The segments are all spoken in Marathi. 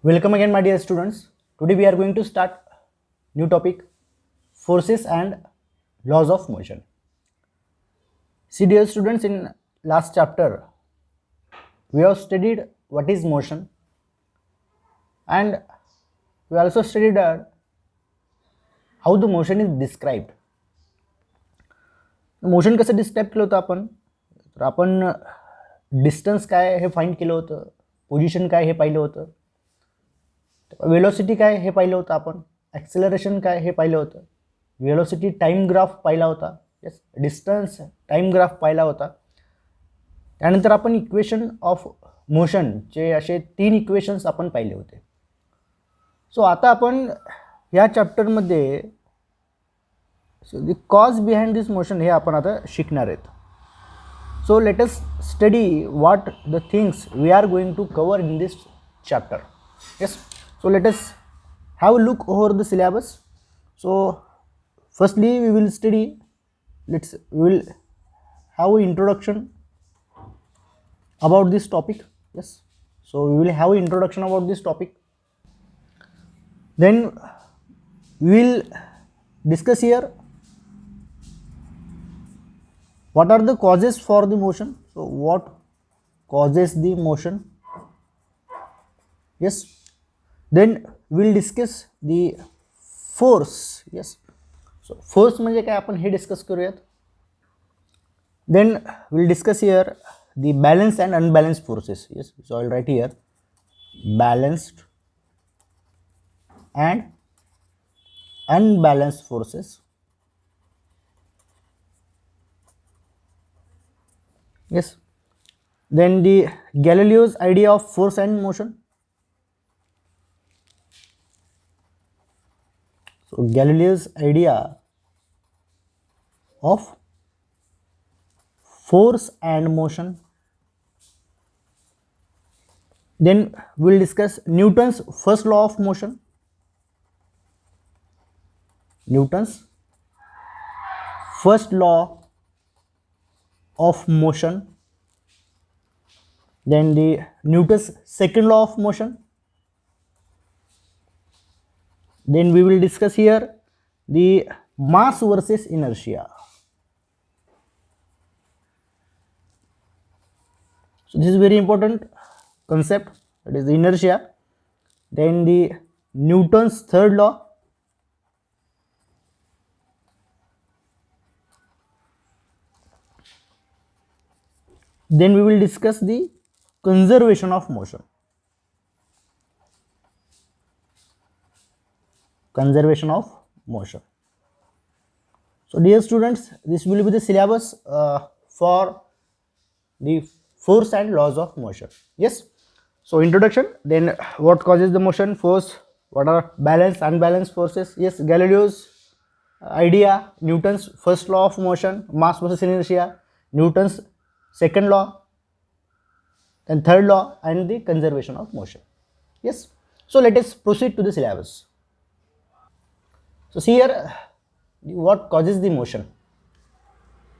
Welcome again, my dear students. Today we are going to start new topic, forces and laws of motion. See, dear students, in last chapter we have studied what is motion, and we also studied how the motion is described. Motion कसं डिस्क्राईब केलं होतं आपण, तर आपण डिस्टन्स काय हे फाइंड केलं होतं, पोझिशन काय हे पाहिलं होतं, वेलोसिटी काय हे पाहिलं होतं, आपण ॲक्सेलरेशन काय हे पाहिलं होतं, वेलोसिटी टाइम ग्राफ पाहिला होता, यस, डिस्टन्स टाइम ग्राफ पाहिला होता. त्यानंतर आपण इक्वेशन ऑफ मोशनचे असे 3 इक्वेशन्स आपण पाहिले होते. सो आता आपण ह्या चॅप्टरमध्ये the cause behind this motion हे आपण आता शिकणार आहेत. So let us study what the things we are going to cover in this chapter. Yes, so let us have a look over the syllabus. So firstly we will study, we will have an introduction about this topic. Yes, so we will have an introduction about this topic. Then we will discuss here what are the causes for the motion. So what causes the motion? Yes, then we will discuss the force. Yes, so force म्हणजे काय आपण हे डिस्कस करूयात. Then we will discuss here the balanced and unbalanced forces. Yes, so I will write here balanced and unbalanced forces. Yes, then the Galileo's idea of force and motion. So Galileo's idea of force and motion. Then we will discuss Newton's first law of motion. Newton's first law of motion. Then the Newton's second law of motion. Then we will discuss here the mass versus inertia. So this is very important concept, that is the inertia. Then the Newton's third law. Then we will discuss the conservation of motion. Conservation of motion. So dear students, this will be the syllabus for the force and laws of motion. Yes, so introduction, then what causes the motion, force, what are balanced, unbalanced forces. Yes, Galileo's idea, Newton's first law of motion, mass versus inertia, Newton's second law, and third law, and the conservation of motion. Yes, so let us proceed to the syllabus. So see here what causes the motion.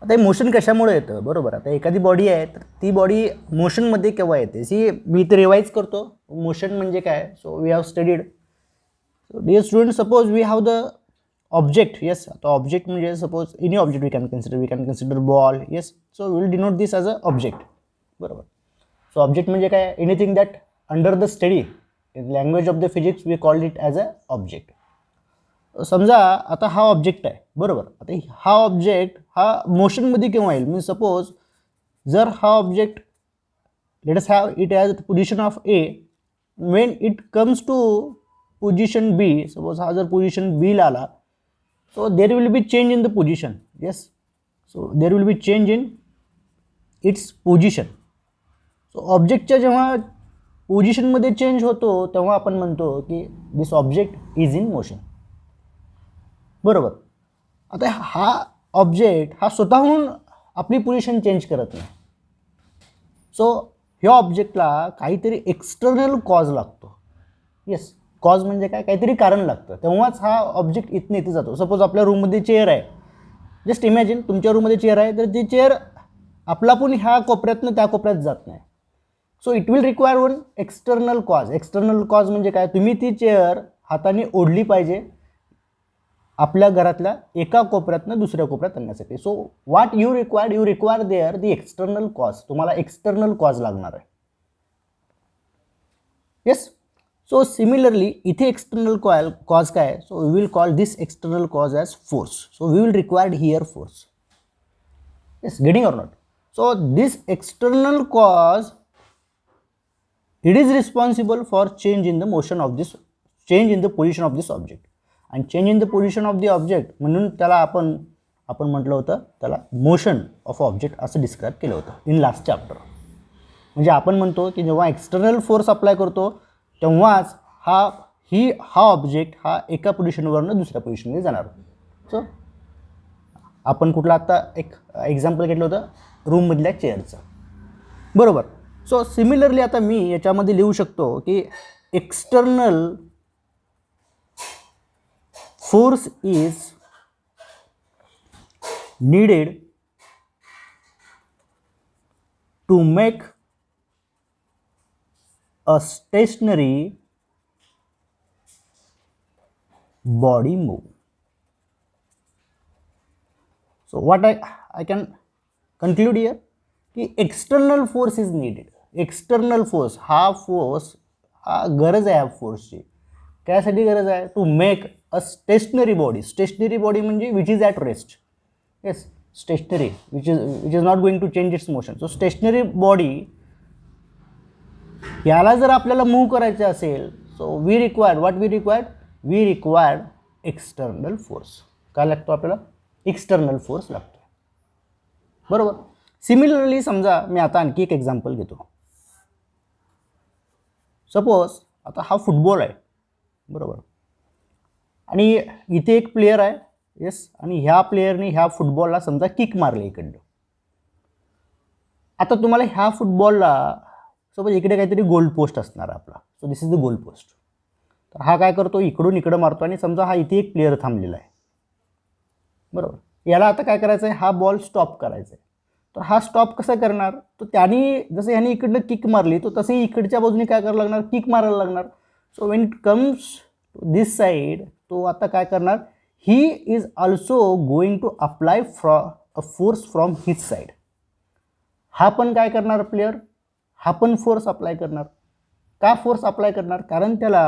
आता हे मोशन कशामुळे येतं, बरोबर. आता एखादी बॉडी आहे तर ती बॉडी मोशनमध्ये केव्हा येते. सी मी ते रिवाइज करतो मोशन म्हणजे काय. So we have studied. So dear student, suppose we have the object. Yes, आता ऑब्जेक्ट म्हणजे suppose any object we can consider ball. Yes, so we will denote this as a object, बरोबर. सो ऑब्जेक्ट म्हणजे काय, anything that under the study in language of the physics we called it as a object. समजा आता हा ऑब्जेक्ट आहे, बरोबर. आता हा ऑब्जेक्ट हा मोशनमध्ये केव्हा येईल, मीन्स सपोज जर हा object let us have it as position of A, when it comes to position B, suppose हा जर पोझिशन बीला आला, so there will be change in the position. Yes, so there will be change in its position. So ऑब्जेक्टच्या जेव्हा पोझिशनमध्ये चेंज होतो तेव्हा आपण म्हणतो की this object is in motion, बरोबर. आता हा ऑब्जेक्ट हा स्वतःहून आपली पोझिशन चेंज करत नाही. सो ह्या ऑब्जेक्टला काहीतरी एक्सटर्नल कॉज लागतो. येस, कॉज म्हणजे काय, काहीतरी कारण लागतं, तेव्हाच हा ऑब्जेक्ट इथनं इथे जातो. सपोज आपल्या रूममध्ये चेअर आहे, जस्ट इमॅजिन तुमच्या रूममध्ये चेअर आहे, तर ती चेअर आपला पण ह्या कोपऱ्यातनं त्या कोपऱ्यात जात नाही. So it will require one external cause. External cause म्हणजे काय, तुम्ही ती चेअर हाताने ओढली पाहिजे आपल्या घरातल्या एका कोपऱ्यातनं दुसऱ्या कोपऱ्यात आणण्यासाठी. So what you required there the external cause. तुम्हाला एक्सटर्नल कॉज लागणार आहे. येस. सो सिमिलरली इथे एक्सटर्नल कॉज काय, so we will call this external cause as force. So we will required here force. Yes, getting or not. So this external cause it is responsible for change in the motion of this, change in the position of this object. and change in the position of the object म्हणून त्याला आपण म्हटलं होतं त्याला मोशन ऑफ ऑब्जेक्ट असं डिस्क्राईब केलं होतं इन लास्ट चॅप्टर. म्हणजे आपण म्हणतो की जेव्हा एक्सटर्नल फोर्स अप्लाय करतो तेव्हाच हा ऑब्जेक्ट हा एका पोझिशनवरून दुसऱ्या पोझिशनमध्ये जाणार. सो आपण कुठला आत्ता एक एक्झाम्पल घेतलं होतं रूममधल्या चेअरचं, बरोबर. सो सिमिलरली आता मी याच्यामध्ये लिहू शकतो की external force is needed to make a stationary body move. So what I can conclude here की external force is needed. External force हा गरज आहे. ह्या फोर्सची त्यासाठी गरज आहे to make a stationary body. Stationary body म्हणजे which is at rest. Yes, stationary which is not going to change its motion. So stationary body याला जर आपल्याला मूव्ह करायचं असेल so we required external force. काय लागतो आपल्याला, एक्सटर्नल फोर्स लागतो, बरोबर. सिमिलरली समजा मी आता आणखी एक एक्झाम्पल घेतो. सपोज आता हा फुटबॉल आहे, बरोबर, आणि इथे एक प्लेयर आहे. येस, आणि ह्या प्लेयरने ह्या फुटबॉलला समजा किक मारली इकडनं. आता तुम्हाला ह्या फुटबॉलला सपोज इकडे काहीतरी गोल पोस्ट असणार आपला. So this is the goal post. तर हा काय करतो, इकडून इकडं मारतो आणि समजा हा इथे एक प्लेयर थांबलेला आहे, बरोबर. याला आता काय करायचं आहे, हा बॉल स्टॉप करायचा आहे. तर हा स्टॉप कसा करणार, तो त्याने जसं ह्याने इकडनं किक मारली तो तसंही इकडच्या बाजूने काय करायला लागणार, किक मारायला लागणार. So when it comes to this side तो आता काय करणार, he is also going to apply a force from his side. हा पण काय करणार प्लेयर, हा पण फोर्स अप्लाय करणार. का फोर्स अप्लाय करणार, कारण त्याला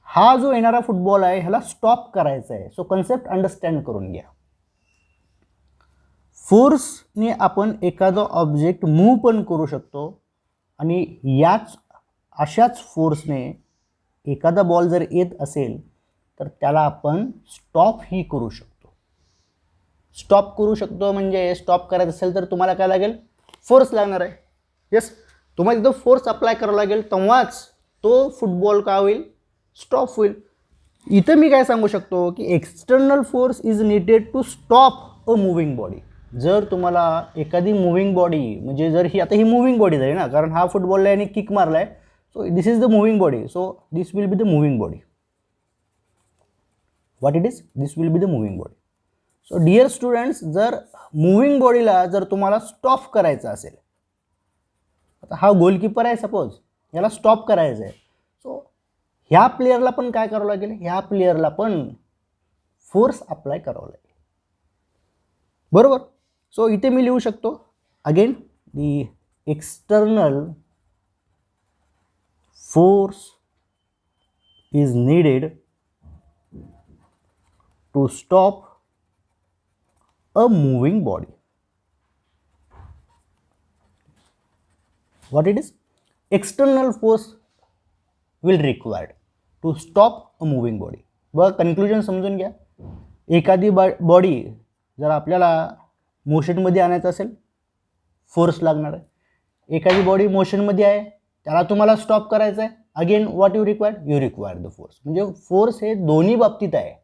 हा जो येणारा फुटबॉल आहे ह्याला स्टॉप करायचा आहे. सो कन्सेप्ट अंडरस्टँड करून घ्या. फोर्सने आपण एखादं ऑब्जेक्ट मूव्ह पण करू शकतो आणि अशाच फोर्सने एखादा बॉल जर येत असेल तर त्याला आपण स्टॉपही करू शकतो. स्टॉप करू शकतो म्हणजे स्टॉप करायचं असेल तर तुम्हाला काय लागेल, फोर्स लागणार आहे. येस, तुम्हाला तिथं फोर्स अप्लाय करावा लागेल तेव्हाच तो फुटबॉल काय होईल, स्टॉप होईल. इथं मी काय सांगू शकतो की external force is needed to stop a moving body. जर तुम्हाला एखादी मूव्हिंग बॉडी म्हणजे जर ही मूव्हिंग बॉडी झाली ना, कारण हा फुटबॉलला याने किक मारला आहे. So this is the moving body. So this will be the moving body. What it is, this will be the moving body. So dear students, जर मूव्हिंग बॉडीला जर तुम्हाला स्टॉप करायचं असेल, आता हा गोलकीपर आहे सपोज, याला स्टॉप करायचं आहे. सो ह्या प्लेयरला पण काय करावं लागेल, ह्या प्लेयरला पण फोर्स अप्लाय करावं लागेल, बरोबर. सो इथे मी लिहू शकतो again the external force is needed to stop a moving body. What it is, external force will required to stop a moving body. बघा कन्क्लुजन समजून घ्या. एखादी बॉडी जर आपल्याला मोशनमध्ये आणायचं असेल फोर्स लागणार आहे. एखादी बॉडी मोशनमध्ये आहे त्याला तुम्हाला स्टॉप करायचं आहे, again what you require the force. म्हणजे फोर्स हे दोन्ही बाबतीत आहे.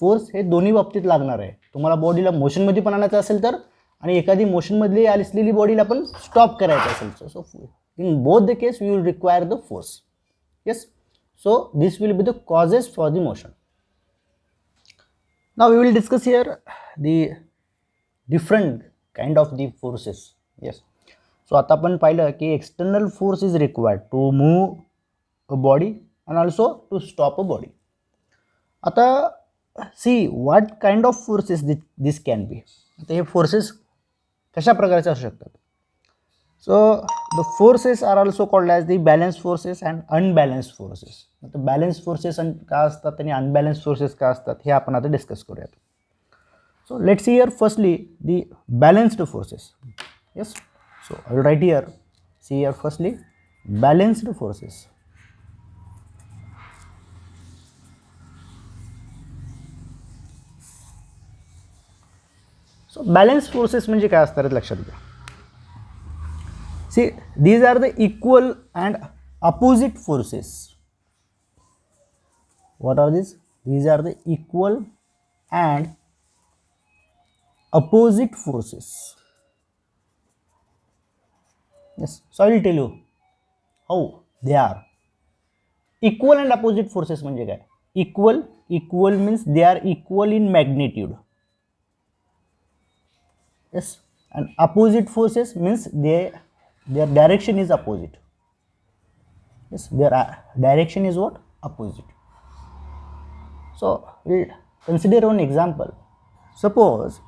फोर्स हे दोन्ही बाबतीत लागणार आहे. तुम्हाला बॉडीला मोशनमध्ये पण आणायचं असेल तर, आणि एखादी मोशनमधली असलेली बॉडीला पण स्टॉप करायचं असेल. So in both the case you will require the force. Yes, so this will be the causes for the motion. Now we will discuss here the different kind of the forces. Yes, so आता आपण पाहिलं की external force is required to move a body and also to stop a body. आता see what kind of forces this can be. आता हे फोर्सेस कशा प्रकारचे असू शकतात. So the forces are also called as the balance forces and unbalance forces. आता बॅलन्स फोर्सेस का असतात आणि अनबॅलन्स फोर्सेस का असतात हे आपण आता डिस्कस करूयात. So let's see here firstly the balanced forces. Yes, so I will write here, see here firstly balanced forces. So balance forces म्हणजे काय असतात लक्षात घ्या. See these are the equal and opposite forces. What are this? These are the equal and opposite forces. Yes, so I will tell you how they are. Equal and opposite forces म्हणजे काय. Equal means they are equal in magnitude. Yes, and opposite forces means their direction is opposite. Yes, their direction is what? Opposite. So we'll consider one example. Suppose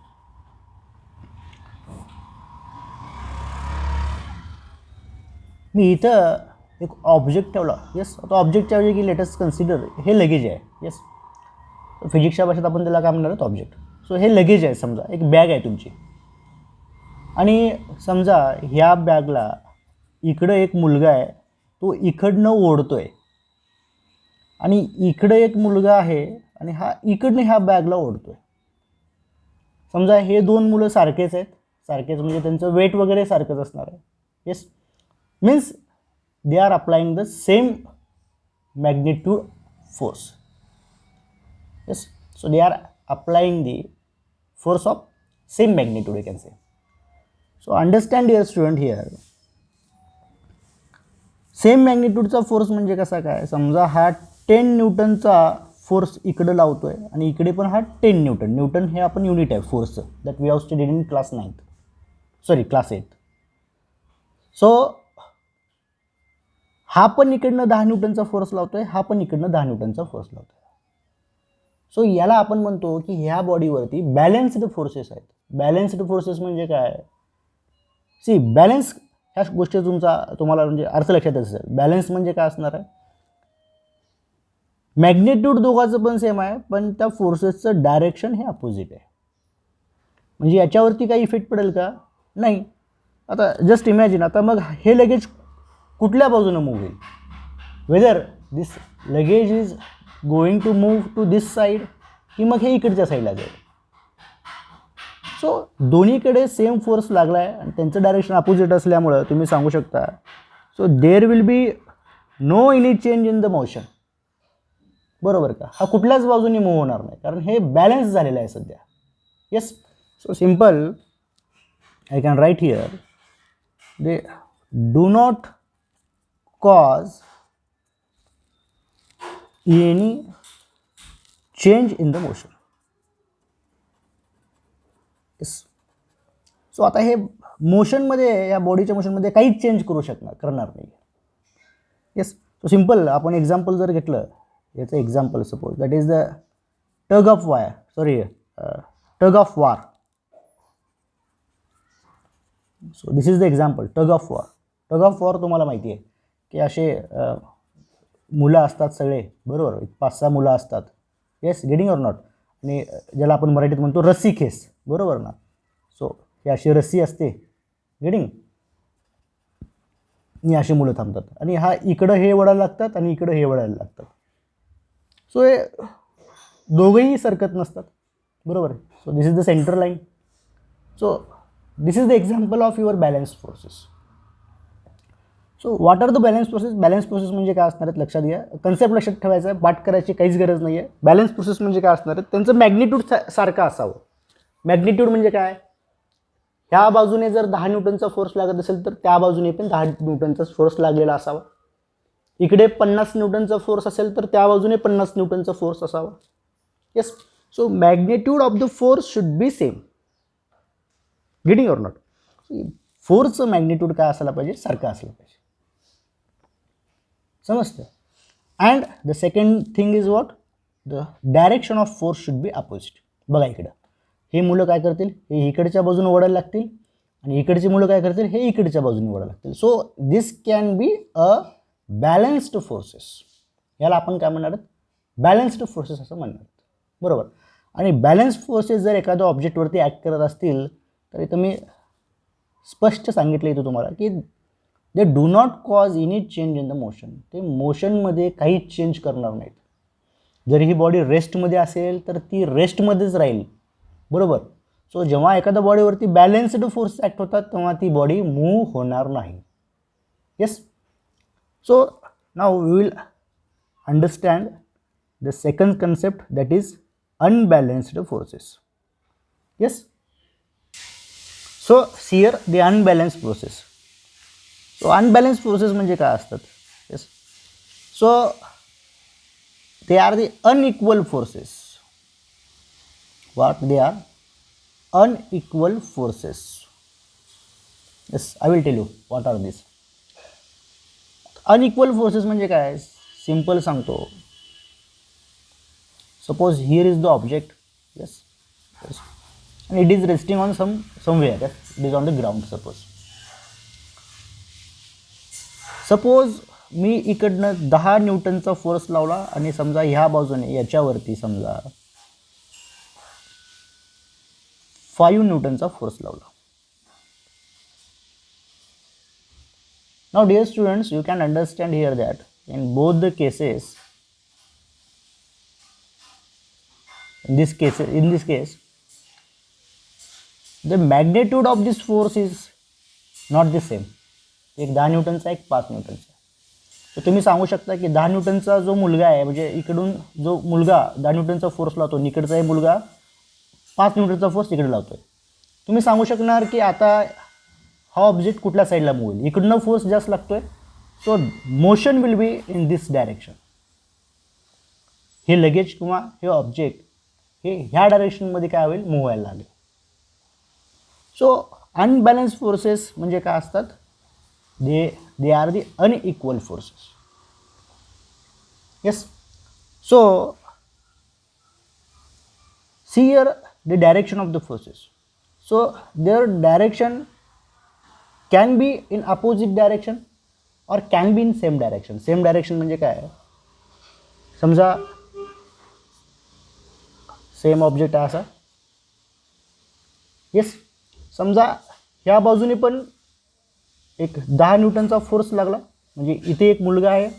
मी इथं एक ऑब्जेक्ट ठेवला. येस, आता ऑब्जेक्टच्या ऐवजी की लेटेस्ट कन्सिडर हे लगेज आहे. येस, फिजिक्सच्या भाषेत आपण त्याला काय म्हणणार आहोत? ऑब्जेक्ट. सो हे लगेज आहे. समजा एक बॅग आहे तुमची आणि समजा ह्या बॅगला इकडं एक मुलगा आहे, तो इकडनं ओढतोय आणि इकडं एक मुलगा आहे आणि हा इकडनं ह्या बॅगला ओढतोय. समजा हे दोन मुलं सारखेच आहेत. सारखेच म्हणजे त्यांचं वेट वगैरे सारखंच असणार आहे. Yes, means they are applying the same magnitude force. Yes, so they are applying the force of same magnitude, you can say. So understand dear student here, same मॅग्निट्यूडचा फोर्स म्हणजे कसा काय. समजा हा 10 न्यूटनचा फोर्स इकडे लावतोय आणि इकडे पण हा 10 न्यूटन. न्यूटन हे आपण युनिट आहे फोर्सचं, that we have studied in class 8. सो हा पण इकडनं 10 न्यूटनचा फोर्स लावतोय, हा पण इकडनं 10 न्यूटनचा फोर्स लावतोय. सो याला आपण म्हणतो की ह्या बॉडीवरती बॅलन्स्ड फोर्सेस आहेत. बॅलन्स्ड फोर्सेस म्हणजे काय. सी बॅलन्स ह्या गोष्टी तुम्हाला म्हणजे अर्थ लक्षात असेल. बॅलन्स म्हणजे काय असणार आहे. मॅग्निट्यूड दोघांचं पण सेम आहे, पण त्या फोर्सेसचं डायरेक्शन हे अपोजिट आहे. म्हणजे याच्यावरती काही इफेक्ट पडेल का. नाही. आता जस्ट इमॅजिन, आता मग हे लगेज कुठल्या बाजूने मूव्ह होईल. Whether this luggage is going to move to this side की मग हे इकडच्या साईडला जाईल. सो दोन्हीकडे सेम फोर्स लागला आहे आणि त्यांचं डायरेक्शन अपोजिट असल्यामुळं तुम्ही सांगू शकता. So there will be no any change in the motion. बरोबर का. हा कुठल्याच बाजूने मूव्ह होणार नाही, कारण हे बॅलन्स झालेलं आहे सध्या. Yes, so simple I can write here, they do not cause any change in the motion. Yes, so आता हे मोशनमध्ये, या बॉडीच्या मोशनमध्ये काहीच चेंज करणार नाही. येस, सो सिम्पल आपण एक्झाम्पल जर घेतलं, याचं example suppose that is the tug of war. So this is the example, tug of war. Tug of war तुम्हाला माहिती आहे की असे मुलं असतात सगळे, बरोबर, 5-6 मुलं असतात. Yes, getting or not. आणि ज्याला आपण मराठीत म्हणतो रस्सी खेस, बरोबर ना. सो ही अशी रस्सी असते, गेटिंग. आणि अशी मुलं थांबतात आणि हा इकडं हे वळायला लागतात आणि इकडं हे वळायला लागतात. सो हे दोघंही सरकत नसतात, बरोबर. So this is the centre line. So this is the example of your balance forces. So what are the balance process. Balance process म्हणजे काय असणार आहेत लक्षात घ्या. कन्सेप्ट लक्षात ठेवायचा आहे, पाठ करायची काहीच गरज नाही आहे. बॅलन्स प्रोसेस म्हणजे काय असणार आहे, त्यांचं मॅग्निट्यूड सारखं असावं. मॅग्निट्यूड म्हणजे काय, ह्या बाजूने जर 10 न्यूटनचा फोर्स लागत असेल तर त्या बाजूने पण 10 न्यूटनचा फोर्स लागलेला असावा. इकडे 50 न्यूटनचा फोर्स असेल तर त्या बाजूने 50 न्यूटनचा फोर्स असावा. Yes, so magnitude of the force should be same. Getting or not. फोर्सचं मॅग्निट्यूड काय असायला पाहिजे, सारखं असलं पाहिजे. समजतं. And the second thing is what, the direction of force should be opposite. बघा इकडं हे मुलं काय करतील, हे इकडच्या बाजूने ओढायला लागतील आणि इकडची मुलं काय करतील, हे इकडच्या बाजूने ओढायला लागतील. So this can be a balanced forces. याला आपण काय म्हणणार, बॅलन्स्ड फोर्सेस असं म्हणणार. बरोबर. आणि बॅलन्स फोर्सेस जर एखाद्या ऑब्जेक्टवरती ॲक्ट करत असतील तर इथं मी स्पष्ट सांगितलं इथं तुम्हाला की they do not cause any change in the motion. ते मोशनमध्ये काहीच चेंज करणार नाहीत. जरी ही बॉडी रेस्टमध्ये असेल तर ती रेस्टमध्येच राहील. बरोबर. सो जेव्हा एखाद्या बॉडीवरती बॅलन्स्ड फोर्स ॲक्ट होतात तेव्हा ती बॉडी मूव्ह होणार नाही. Yes. So now we will understand the second concept, that is unbalanced forces. Yes. So here the unbalanced process. So unbalanced forces म्हणजे काय असतात. Yes. So they are the unequal forces. What they are? Unequal forces. Yes, I will tell you what are these. Unequal forces म्हणजे काय, सिंपल सांगतो. Suppose here is the object, yes, and it is resting on somewhere, yes, it is on the ground. Suppose मी इकडनं 10 न्यूटनचा फोर्स लावला आणि समजा ह्या बाजूने याच्यावरती समजा 5 न्यूटनचा फोर्स लावला. Now dear students, you can understand here that in both the cases, in this case the magnitude of this force is not the same. एक 10 न्यूटनचा, एक 5 न्यूटनचा. तर तुम्ही सांगू शकता की 10 न्यूटनचा जो मुलगा आहे, म्हणजे इकडून जो मुलगा 10 न्यूटनचा फोर्स लावतो, इकडचा मुलगा 5 न्यूटनचा फोर्स इकडे लावतोय. तुम्ही सांगू शकणार की आता हा ऑब्जेक्ट कुठल्या साईडला मूव्ह होईल, इकडनं फोर्स जास्त लागतोय, so motion will be in this direction. हे लगेज किंवा हे ऑब्जेक्ट हे ह्या डायरेक्शनमध्ये काय होईल, मूव्ह व्हायला लागेल. सो अनबॅलन्स फोर्सेस म्हणजे काय असतात, they are the unequal forces. Yes. So see here the direction of the forces. So their direction can be in opposite direction or can be in same direction. Same direction म्हणजे काय, समजा सेम ऑब्जेक्ट आहे असा. येस. समजा ह्या बाजूने पण एक 10 न्यूटनचा फोर्स लागला, म्हणजे इथे एक मुलगा आहे.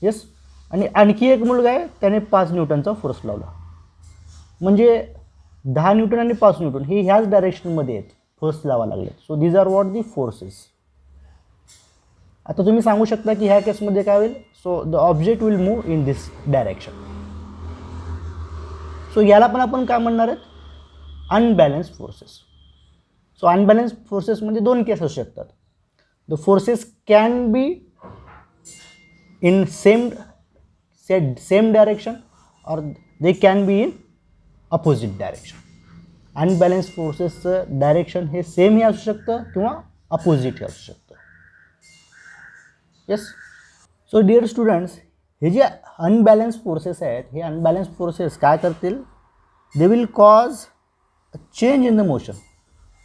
येस. आणि आणखी एक मुलगा आहे, त्याने 5 न्यूटनचा फोर्स लावला. म्हणजे 10 न्यूटन आणि 5 न्यूटन हे ह्याच डायरेक्शनमध्ये आहेत, फोर्स लावा लागले. So these are what the forces. आता तुम्ही सांगू शकता की ह्या केसमध्ये काय होईल, so the object will move in this direction. सो याला पण आपण काय म्हणणार आहेत, अनबॅलन्स फोर्सेस. सो अनबॅलन्स फोर्सेसमध्ये 2 केस असू शकतात. The forces can be in same direction or they can be in opposite direction. Unbalance फोर्सेसचं डायरेक्शन हे सेमही असू शकतं किंवा अपोजिटही असू शकतं. येस. सो डिअर स्टुडंट्स, हे जे अनबॅलन्स फोर्सेस आहेत, हे अनबॅलन्स फोर्सेस काय करतील, they will cause a change in the motion.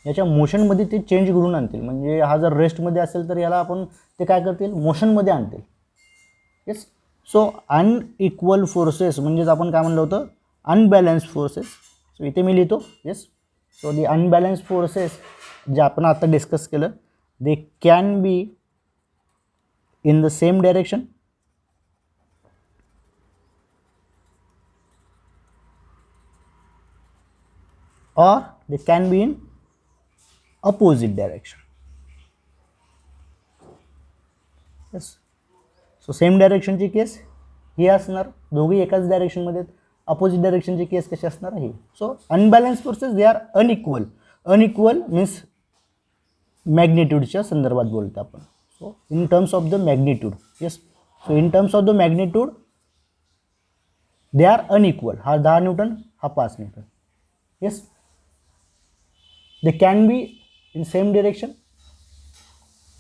याच्या मोशनमध्ये ते चेंज घडून आणतील. म्हणजे हा जर रेस्टमध्ये असेल तर याला आपण ते काय करतील, मोशनमध्ये आणतील. येस. सो अनइक्वल फोर्सेस म्हणजेच आपण काय म्हणलं होतं, अनबॅलन्स फोर्सेस. सो इथे मी लिहितो. येस. सो दी अनबॅलन्स फोर्सेस जे आपण आता डिस्कस केलं, दे can be in the same direction or they can be in opposite direction. Yes. So same direction ची केस ही असणार, दोघी एकाच डायरेक्शनमध्ये. अपोजिट डायरेक्शनची केस कशी असणार ही. So unbalance forces they are unequal. Unequal means मॅग्निट्यूडच्या संदर्भात बोलतो आपण. So in terms of the magnitude. Yes. So in terms of the magnitude they are unequal. हा 10 न्यूटन, हा 5 newton. Yes. They can be in same direction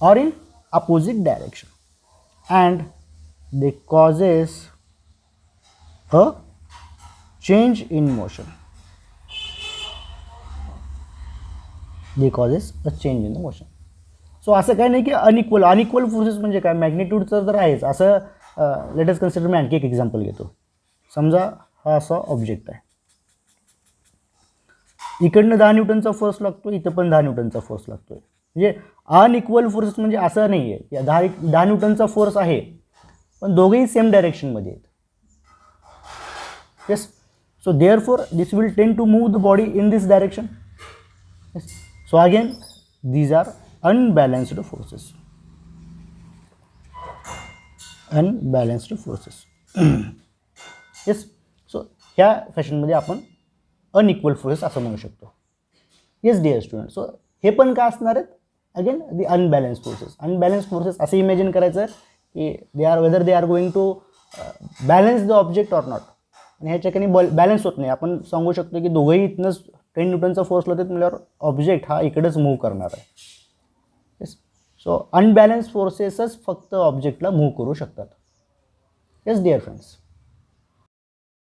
or in opposite direction, and they causes a change in motion. They causes a change in the motion. So असं काय नाही की अनइक्वल फोर्सेस म्हणजे काय, मॅग्निट्यूडचं तर आहेच. असं लेट अस कन्सिडर, मी आणखी एक एक्झाम्पल घेतो. समजा हा असा ऑब्जेक्ट आहे, इकडनं 10 न्यूटनचा फोर्स लागतो, इथं पण 10 न्यूटनचा फोर्स लागतोय. म्हणजे अनइक्वल फोर्सेस म्हणजे असं नाही आहे की 10 न्यूटनचा फोर्स आहे पण दोघेही सेम डायरेक्शनमध्ये आहेत. Yes, so therefore this will tend to move the body in this direction. So again these are unbalanced forces. Yes, so ह्या फॅशनमध्ये आपण अनइक्वल फोर्सेस असं म्हणू शकतो. येस डिअर स्टुडंट, सो हे पण काय असणार आहेत, अगेन दी अनबॅलन्स फोर्सेस असं इमॅजिन करायचं की whether they are going to balance the object or not. आणि ह्या ठिकाणी बॅलन्स होत नाही. आपण सांगू शकतो की दोघंही इथनंच 10 न्यूटनचा फोर्स लावतात म्हटल्यावर ऑब्जेक्ट हा इकडेच मूव्ह करणार आहे. येस, सो अनबॅलन्स फोर्सेसच फक्त ऑब्जेक्टला मूव्ह करू शकतात. Yes dear friends.